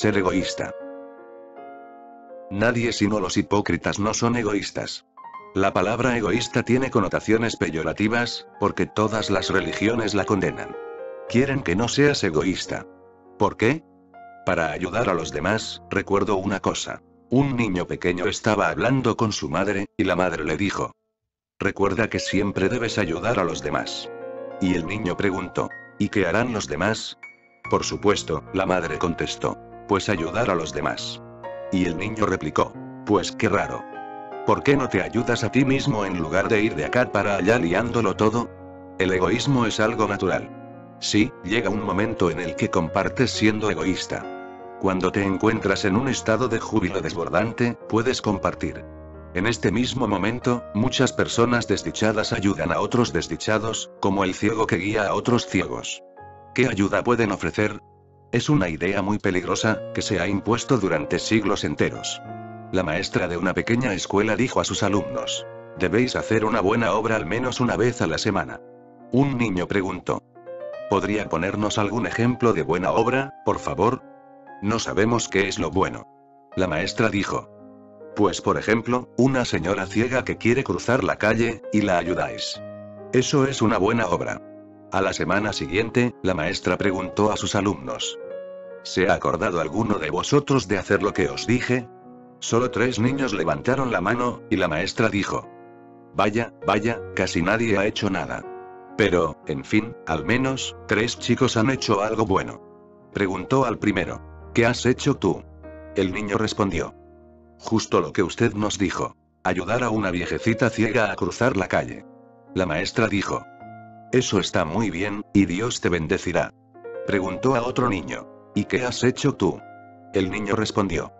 ser egoísta. Nadie sino los hipócritas no son egoístas. La palabra egoísta tiene connotaciones peyorativas, porque todas las religiones la condenan. Quieren que no seas egoísta. ¿Por qué? Para ayudar a los demás. Recuerdo una cosa. Un niño pequeño estaba hablando con su madre, y la madre le dijo: recuerda que siempre debes ayudar a los demás. Y el niño preguntó: ¿y qué harán los demás? Por supuesto, la madre contestó: pues ayudar a los demás. Y el niño replicó: pues qué raro. ¿Por qué no te ayudas a ti mismo en lugar de ir de acá para allá liándolo todo? El egoísmo es algo natural. Sí, llega un momento en el que compartes siendo egoísta. Cuando te encuentras en un estado de júbilo desbordante, puedes compartir. En este mismo momento, muchas personas desdichadas ayudan a otros desdichados, como el ciego que guía a otros ciegos. ¿Qué ayuda pueden ofrecer? Es una idea muy peligrosa, que se ha impuesto durante siglos enteros. La maestra de una pequeña escuela dijo a sus alumnos: debéis hacer una buena obra al menos una vez a la semana. Un niño preguntó: ¿podría ponernos algún ejemplo de buena obra, por favor? No sabemos qué es lo bueno. La maestra dijo: pues por ejemplo, una señora ciega que quiere cruzar la calle, y la ayudáis. Eso es una buena obra. A la semana siguiente, la maestra preguntó a sus alumnos: ¿se ha acordado alguno de vosotros de hacer lo que os dije? Solo 3 niños levantaron la mano, y la maestra dijo: vaya, casi nadie ha hecho nada. Pero, en fin, al menos, 3 chicos han hecho algo bueno. Preguntó al primero: ¿qué has hecho tú? El niño respondió: justo lo que usted nos dijo. Ayudar a una viejecita ciega a cruzar la calle. La maestra dijo: eso está muy bien, y Dios te bendecirá. Preguntó a otro niño: ¿y qué has hecho tú? El niño respondió: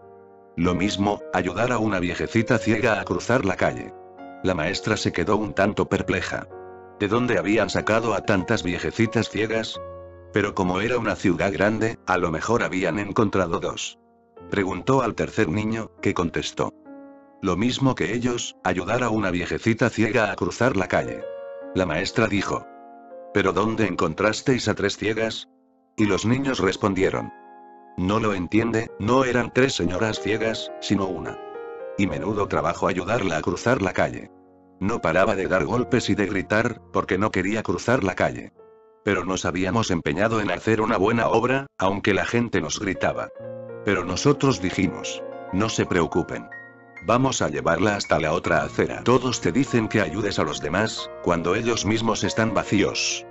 lo mismo, ayudar a una viejecita ciega a cruzar la calle. La maestra se quedó un tanto perpleja. ¿De dónde habían sacado a tantas viejecitas ciegas? Pero como era una ciudad grande, a lo mejor habían encontrado 2. Preguntó al tercer niño, que contestó: lo mismo que ellos, ayudar a una viejecita ciega a cruzar la calle. La maestra dijo: ¿pero dónde encontrasteis a 3 ciegas? Y los niños respondieron: no lo entiende, no eran 3 señoras ciegas, sino una. Y menudo trabajo ayudarla a cruzar la calle. No paraba de dar golpes y de gritar, porque no quería cruzar la calle. Pero nos habíamos empeñado en hacer una buena obra, aunque la gente nos gritaba. Pero nosotros dijimos: no se preocupen. Vamos a llevarla hasta la otra acera. Todos te dicen que ayudes a los demás, cuando ellos mismos están vacíos.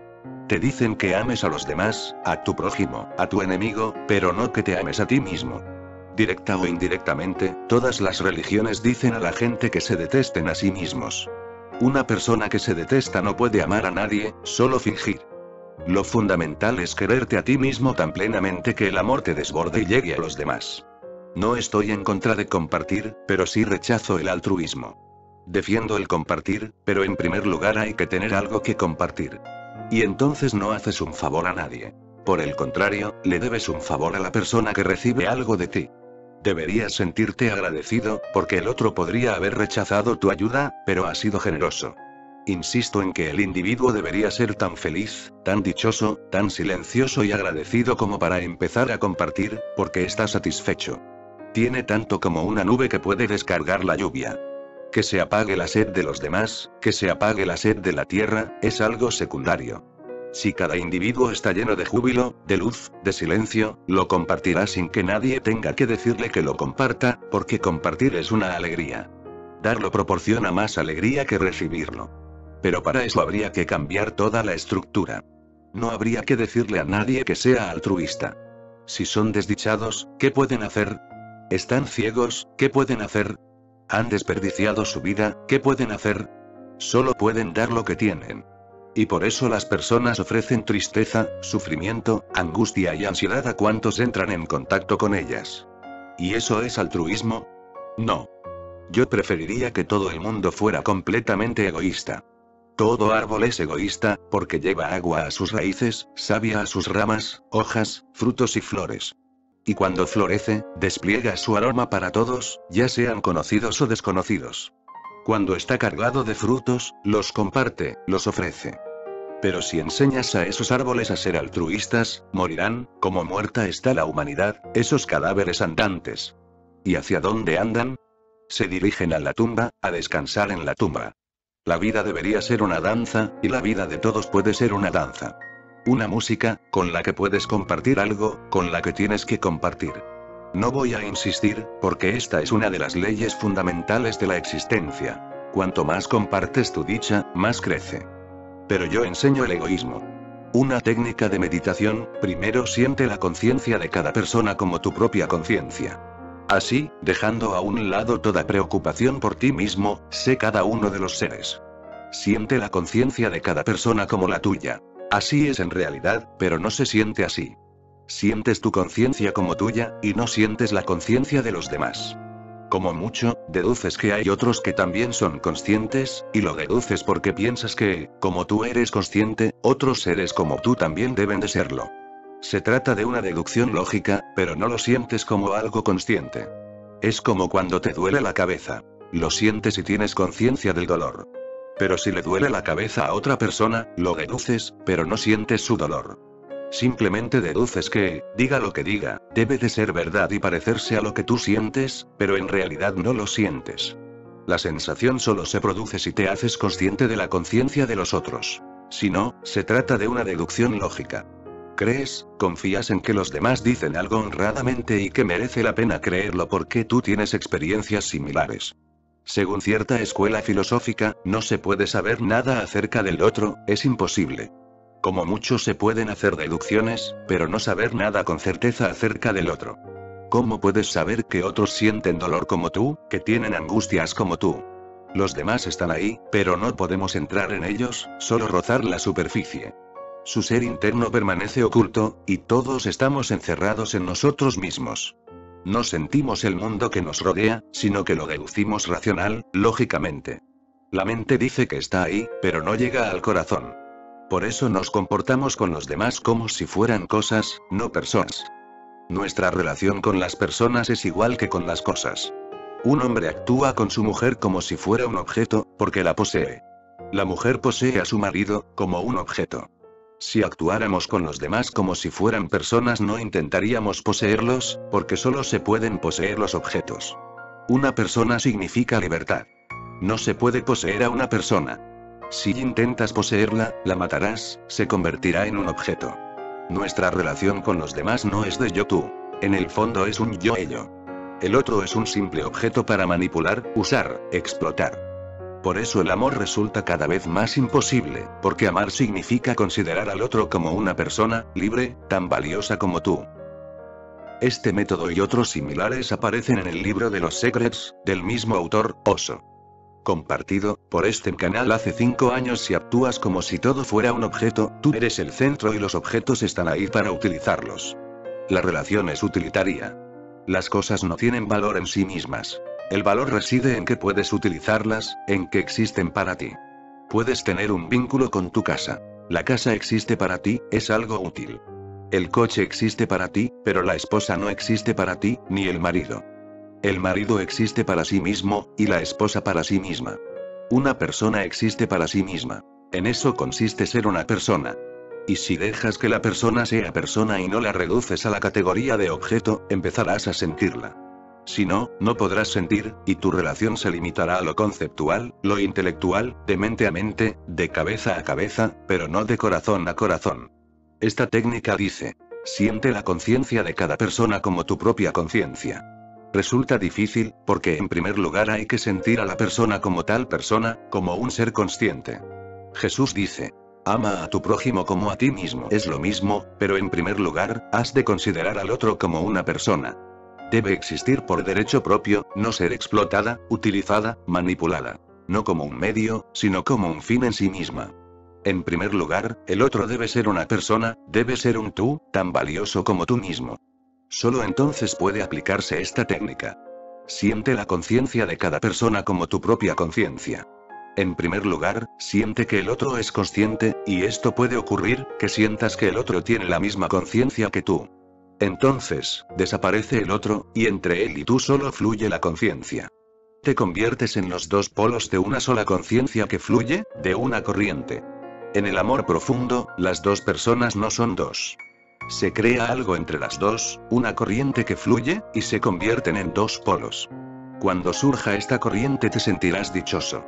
Te dicen que ames a los demás, a tu prójimo, a tu enemigo, pero no que te ames a ti mismo. Directa o indirectamente, todas las religiones dicen a la gente que se detesten a sí mismos. Una persona que se detesta no puede amar a nadie, solo fingir. Lo fundamental es quererte a ti mismo tan plenamente que el amor te desborde y llegue a los demás. No estoy en contra de compartir, pero sí rechazo el altruismo. Defiendo el compartir, pero en primer lugar hay que tener algo que compartir. Y entonces no haces un favor a nadie. Por el contrario, le debes un favor a la persona que recibe algo de ti. Deberías sentirte agradecido, porque el otro podría haber rechazado tu ayuda, pero ha sido generoso. Insisto en que el individuo debería ser tan feliz, tan dichoso, tan silencioso y agradecido como para empezar a compartir, porque está satisfecho. Tiene tanto como una nube que puede descargar la lluvia. Que se apague la sed de los demás, que se apague la sed de la tierra, es algo secundario. Si cada individuo está lleno de júbilo, de luz, de silencio, lo compartirá sin que nadie tenga que decirle que lo comparta, porque compartir es una alegría. Darlo proporciona más alegría que recibirlo. Pero para eso habría que cambiar toda la estructura. No habría que decirle a nadie que sea altruista. Si son desdichados, ¿qué pueden hacer? ¿Están ciegos? ¿Qué pueden hacer? ¿Han desperdiciado su vida? ¿Qué pueden hacer? Solo pueden dar lo que tienen. Y por eso las personas ofrecen tristeza, sufrimiento, angustia y ansiedad a cuantos entran en contacto con ellas. ¿Y eso es altruismo? No. Yo preferiría que todo el mundo fuera completamente egoísta. Todo árbol es egoísta, porque lleva agua a sus raíces, savia a sus ramas, hojas, frutos y flores. Y cuando florece, despliega su aroma para todos, ya sean conocidos o desconocidos. Cuando está cargado de frutos, los comparte, los ofrece. Pero si enseñas a esos árboles a ser altruistas, morirán, como muerta está la humanidad, esos cadáveres andantes. ¿Y hacia dónde andan? Se dirigen a la tumba, a descansar en la tumba. La vida debería ser una danza, y la vida de todos puede ser una danza. Una música, con la que puedes compartir algo, con la que tienes que compartir. No voy a insistir, porque esta es una de las leyes fundamentales de la existencia. Cuanto más compartes tu dicha, más crece. Pero yo enseño el egoísmo. Una técnica de meditación: primero siente la conciencia de cada persona como tu propia conciencia. Así, dejando a un lado toda preocupación por ti mismo, sé cada uno de los seres. Siente la conciencia de cada persona como la tuya. Así es en realidad, pero no se siente así. Sientes tu conciencia como tuya, y no sientes la conciencia de los demás. Como mucho, deduces que hay otros que también son conscientes, y lo deduces porque piensas que, como tú eres consciente, otros seres como tú también deben de serlo. Se trata de una deducción lógica, pero no lo sientes como algo consciente. Es como cuando te duele la cabeza. Lo sientes y tienes conciencia del dolor. Pero si le duele la cabeza a otra persona, lo deduces, pero no sientes su dolor. Simplemente deduces que, diga lo que diga, debe de ser verdad y parecerse a lo que tú sientes, pero en realidad no lo sientes. La sensación solo se produce si te haces consciente de la conciencia de los otros. Si no, se trata de una deducción lógica. Crees, confías en que los demás dicen algo honradamente y que merece la pena creerlo porque tú tienes experiencias similares. Según cierta escuela filosófica, no se puede saber nada acerca del otro, es imposible. Como mucho se pueden hacer deducciones, pero no saber nada con certeza acerca del otro. ¿Cómo puedes saber que otros sienten dolor como tú, que tienen angustias como tú? Los demás están ahí, pero no podemos entrar en ellos, solo rozar la superficie. Su ser interno permanece oculto, y todos estamos encerrados en nosotros mismos. No sentimos el mundo que nos rodea, sino que lo deducimos racional, lógicamente. La mente dice que está ahí, pero no llega al corazón. Por eso nos comportamos con los demás como si fueran cosas, no personas. Nuestra relación con las personas es igual que con las cosas. Un hombre actúa con su mujer como si fuera un objeto, porque la posee. La mujer posee a su marido, como un objeto. Si actuáramos con los demás como si fueran personas, no intentaríamos poseerlos, porque solo se pueden poseer los objetos. Una persona significa libertad. No se puede poseer a una persona. Si intentas poseerla, la matarás, se convertirá en un objeto. Nuestra relación con los demás no es de yo-tú. En el fondo es un yo-ello. El otro es un simple objeto para manipular, usar, explotar. Por eso el amor resulta cada vez más imposible, porque amar significa considerar al otro como una persona, libre, tan valiosa como tú. Este método y otros similares aparecen en el libro de los Secrets, del mismo autor, Osho. Compartido, por este canal hace 5 años. Si actúas como si todo fuera un objeto, tú eres el centro y los objetos están ahí para utilizarlos. La relación es utilitaria. Las cosas no tienen valor en sí mismas. El valor reside en que puedes utilizarlas, en que existen para ti. Puedes tener un vínculo con tu casa. La casa existe para ti, es algo útil. El coche existe para ti, pero la esposa no existe para ti, ni el marido. El marido existe para sí mismo, y la esposa para sí misma. Una persona existe para sí misma. En eso consiste ser una persona. Y si dejas que la persona sea persona y no la reduces a la categoría de objeto, empezarás a sentirla. Si no, no podrás sentir, y tu relación se limitará a lo conceptual, lo intelectual, de mente a mente, de cabeza a cabeza, pero no de corazón a corazón. Esta técnica dice: siente la conciencia de cada persona como tu propia conciencia. Resulta difícil, porque en primer lugar hay que sentir a la persona como tal persona, como un ser consciente. Jesús dice: ama a tu prójimo como a ti mismo. Es lo mismo, pero en primer lugar, has de considerar al otro como una persona. Debe existir por derecho propio, no ser explotada, utilizada, manipulada. No como un medio, sino como un fin en sí misma. En primer lugar, el otro debe ser una persona, debe ser un tú, tan valioso como tú mismo. Solo entonces puede aplicarse esta técnica. Siente la conciencia de cada persona como tu propia conciencia. En primer lugar, siente que el otro es consciente, y esto puede ocurrir, que sientas que el otro tiene la misma conciencia que tú. Entonces, desaparece el otro, y entre él y tú solo fluye la conciencia. Te conviertes en los dos polos de una sola conciencia que fluye, de una corriente. En el amor profundo, las dos personas no son dos. Se crea algo entre las dos, una corriente que fluye, y se convierten en dos polos. Cuando surja esta corriente te sentirás dichoso.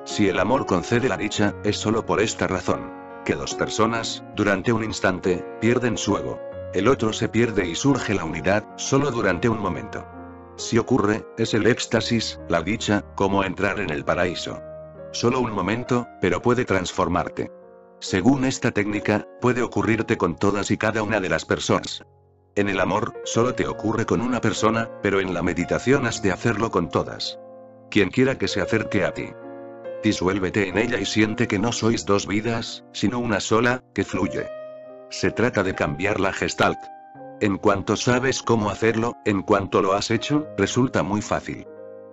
Si el amor concede la dicha, es solo por esta razón. Que dos personas, durante un instante, pierden su ego. El otro se pierde y surge la unidad, solo durante un momento. Si ocurre, es el éxtasis, la dicha, como entrar en el paraíso. Solo un momento, pero puede transformarte. Según esta técnica, puede ocurrirte con todas y cada una de las personas. En el amor, solo te ocurre con una persona, pero en la meditación has de hacerlo con todas. Quien quiera que se acerque a ti. Disuélvete en ella y siente que no sois dos vidas, sino una sola, que fluye. Se trata de cambiar la gestalt. En cuanto sabes cómo hacerlo, en cuanto lo has hecho, resulta muy fácil.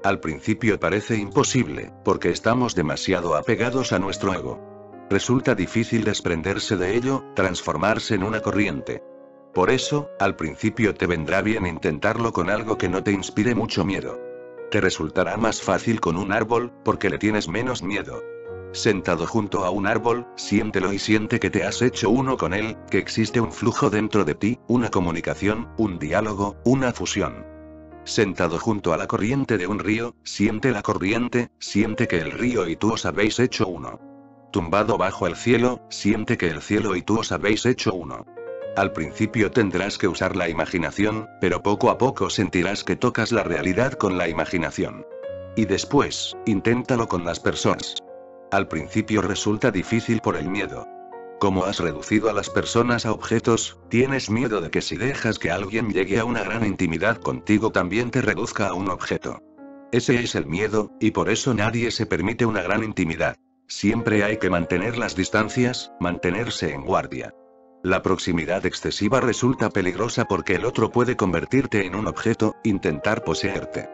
Al principio parece imposible, porque estamos demasiado apegados a nuestro ego. Resulta difícil desprenderse de ello, transformarse en una corriente. Por eso, al principio te vendrá bien intentarlo con algo que no te inspire mucho miedo. Te resultará más fácil con un árbol, porque le tienes menos miedo. Sentado junto a un árbol, siéntelo y siente que te has hecho uno con él, que existe un flujo dentro de ti, una comunicación, un diálogo, una fusión. Sentado junto a la corriente de un río, siente la corriente, siente que el río y tú os habéis hecho uno. Tumbado bajo el cielo, siente que el cielo y tú os habéis hecho uno. Al principio tendrás que usar la imaginación, pero poco a poco sentirás que tocas la realidad con la imaginación. Y después, inténtalo con las personas. Al principio resulta difícil por el miedo. Como has reducido a las personas a objetos, tienes miedo de que si dejas que alguien llegue a una gran intimidad contigo también te reduzca a un objeto. Ese es el miedo, y por eso nadie se permite una gran intimidad. Siempre hay que mantener las distancias, mantenerse en guardia. La proximidad excesiva resulta peligrosa porque el otro puede convertirte en un objeto, intentar poseerte.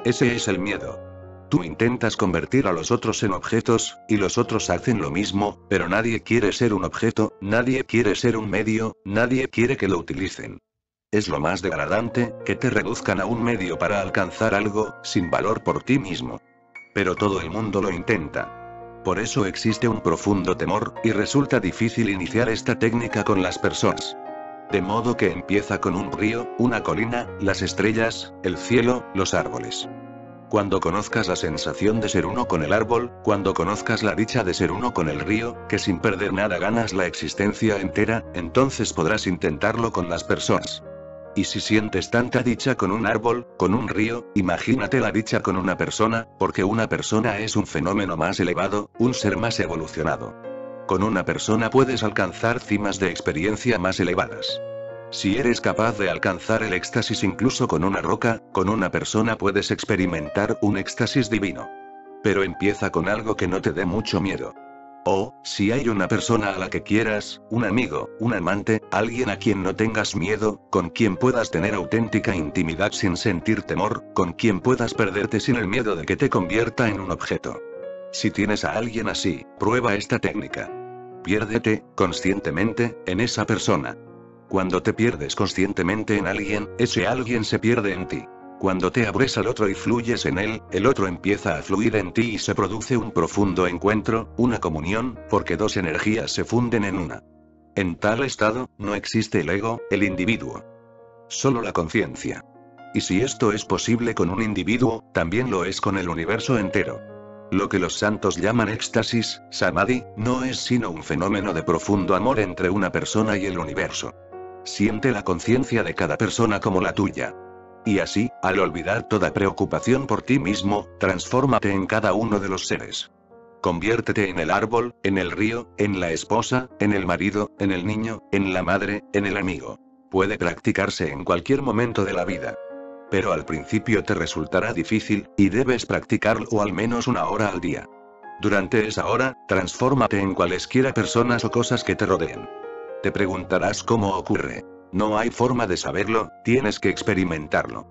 Ese es el miedo. Tú intentas convertir a los otros en objetos, y los otros hacen lo mismo, pero nadie quiere ser un objeto, nadie quiere ser un medio, nadie quiere que lo utilicen. Es lo más degradante, que te reduzcan a un medio para alcanzar algo, sin valor por ti mismo. Pero todo el mundo lo intenta. Por eso existe un profundo temor, y resulta difícil iniciar esta técnica con las personas. De modo que empieza con un río, una colina, las estrellas, el cielo, los árboles. Cuando conozcas la sensación de ser uno con el árbol, cuando conozcas la dicha de ser uno con el río, que sin perder nada ganas la existencia entera, entonces podrás intentarlo con las personas. Y si sientes tanta dicha con un árbol, con un río, imagínate la dicha con una persona, porque una persona es un fenómeno más elevado, un ser más evolucionado. Con una persona puedes alcanzar cimas de experiencia más elevadas. Si eres capaz de alcanzar el éxtasis incluso con una roca, con una persona puedes experimentar un éxtasis divino. Pero empieza con algo que no te dé mucho miedo. O, si hay una persona a la que quieras, un amigo, un amante, alguien a quien no tengas miedo, con quien puedas tener auténtica intimidad sin sentir temor, con quien puedas perderte sin el miedo de que te convierta en un objeto. Si tienes a alguien así, prueba esta técnica. Piérdete, conscientemente, en esa persona. Cuando te pierdes conscientemente en alguien, ese alguien se pierde en ti. Cuando te abres al otro y fluyes en él, el otro empieza a fluir en ti y se produce un profundo encuentro, una comunión, porque dos energías se funden en una. En tal estado, no existe el ego, el individuo. Solo la conciencia. Y si esto es posible con un individuo, también lo es con el universo entero. Lo que los santos llaman éxtasis, samadhi, no es sino un fenómeno de profundo amor entre una persona y el universo. Siente la conciencia de cada persona como la tuya. Y así, al olvidar toda preocupación por ti mismo, transfórmate en cada uno de los seres. Conviértete en el árbol, en el río, en la esposa, en el marido, en el niño, en la madre, en el amigo. Puede practicarse en cualquier momento de la vida. Pero al principio te resultará difícil, y debes practicarlo al menos 1 hora al día. Durante esa hora, transfórmate en cualesquiera personas o cosas que te rodeen. Te preguntarás cómo ocurre. No hay forma de saberlo, tienes que experimentarlo.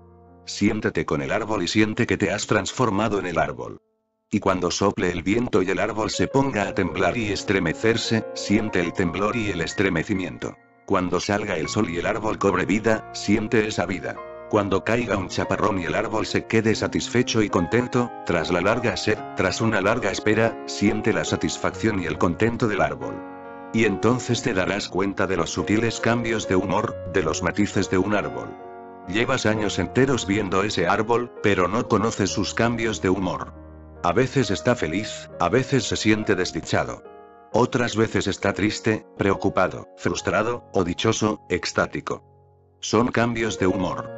Siéntete con el árbol y siente que te has transformado en el árbol. Y cuando sople el viento y el árbol se ponga a temblar y estremecerse, siente el temblor y el estremecimiento. Cuando salga el sol y el árbol cobre vida, siente esa vida. Cuando caiga un chaparrón y el árbol se quede satisfecho y contento, tras la larga sed, tras una larga espera, siente la satisfacción y el contento del árbol. Y entonces te darás cuenta de los sutiles cambios de humor, de los matices de un árbol. Llevas años enteros viendo ese árbol, pero no conoces sus cambios de humor. A veces está feliz, a veces se siente desdichado. Otras veces está triste, preocupado, frustrado, o dichoso, extático. Son cambios de humor.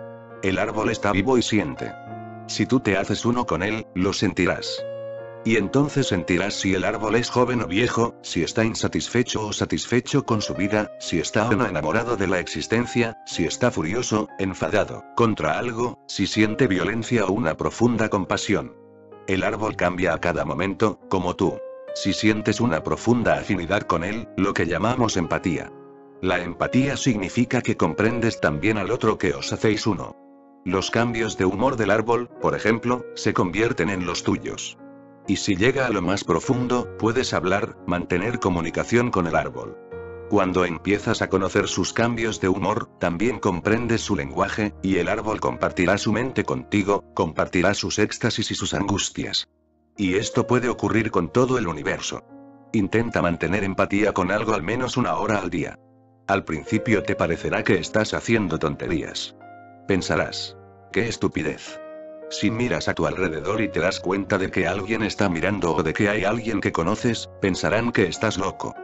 El árbol está vivo y siente. Si tú te haces uno con él, lo sentirás. Y entonces sentirás si el árbol es joven o viejo, si está insatisfecho o satisfecho con su vida, si está o no enamorado de la existencia, si está furioso, enfadado, contra algo, si siente violencia o una profunda compasión. El árbol cambia a cada momento, como tú. Si sientes una profunda afinidad con él, lo que llamamos empatía. La empatía significa que comprendes también al otro, que os hacéis uno. Los cambios de humor del árbol, por ejemplo, se convierten en los tuyos. Y si llega a lo más profundo, puedes hablar, mantener comunicación con el árbol. Cuando empiezas a conocer sus cambios de humor, también comprendes su lenguaje, y el árbol compartirá su mente contigo, compartirá sus éxtasis y sus angustias. Y esto puede ocurrir con todo el universo. Intenta mantener empatía con algo al menos 1 hora al día. Al principio te parecerá que estás haciendo tonterías. Pensarás: ¡qué estupidez! Si miras a tu alrededor y te das cuenta de que alguien está mirando o de que hay alguien que conoces, pensarán que estás loco.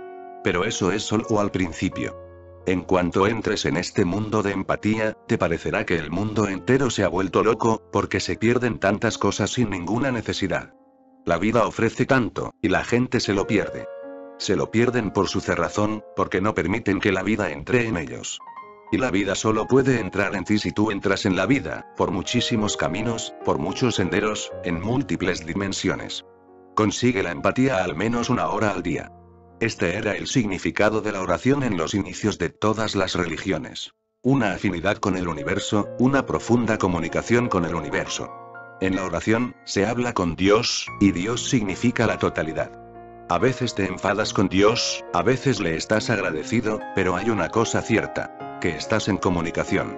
Pero eso es solo al principio. En cuanto entres en este mundo de empatía, te parecerá que el mundo entero se ha vuelto loco, porque se pierden tantas cosas sin ninguna necesidad. La vida ofrece tanto, y la gente se lo pierde. Se lo pierden por su cerrazón, porque no permiten que la vida entre en ellos. Y la vida solo puede entrar en ti si tú entras en la vida, por muchísimos caminos, por muchos senderos, en múltiples dimensiones. Consigue la empatía al menos 1 hora al día. Este era el significado de la oración en los inicios de todas las religiones. Una afinidad con el universo, una profunda comunicación con el universo. En la oración, se habla con Dios, y Dios significa la totalidad. A veces te enfadas con Dios, a veces le estás agradecido, pero hay una cosa cierta: que estás en comunicación.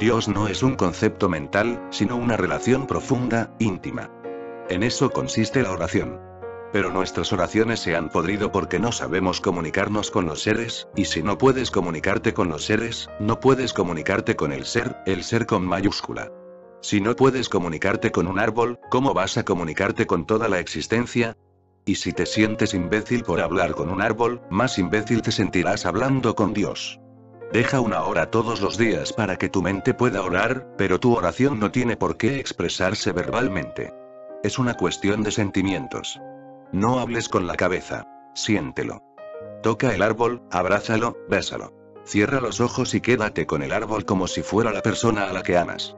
Dios no es un concepto mental, sino una relación profunda, íntima. En eso consiste la oración. Pero nuestras oraciones se han podrido porque no sabemos comunicarnos con los seres, y si no puedes comunicarte con los seres, no puedes comunicarte con el ser con mayúscula. Si no puedes comunicarte con un árbol, ¿cómo vas a comunicarte con toda la existencia? Y si te sientes imbécil por hablar con un árbol, más imbécil te sentirás hablando con Dios. Deja 1 hora todos los días para que tu mente pueda orar, pero tu oración no tiene por qué expresarse verbalmente. Es una cuestión de sentimientos. No hables con la cabeza. Siéntelo. Toca el árbol, abrázalo, bésalo. Cierra los ojos y quédate con el árbol como si fuera la persona a la que amas.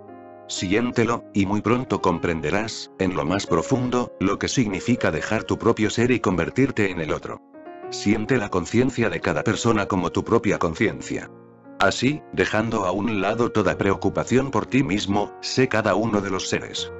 Siéntelo, y muy pronto comprenderás, en lo más profundo, lo que significa dejar tu propio ser y convertirte en el otro. Siente la conciencia de cada persona como tu propia conciencia. Así, dejando a un lado toda preocupación por ti mismo, sé cada uno de los seres.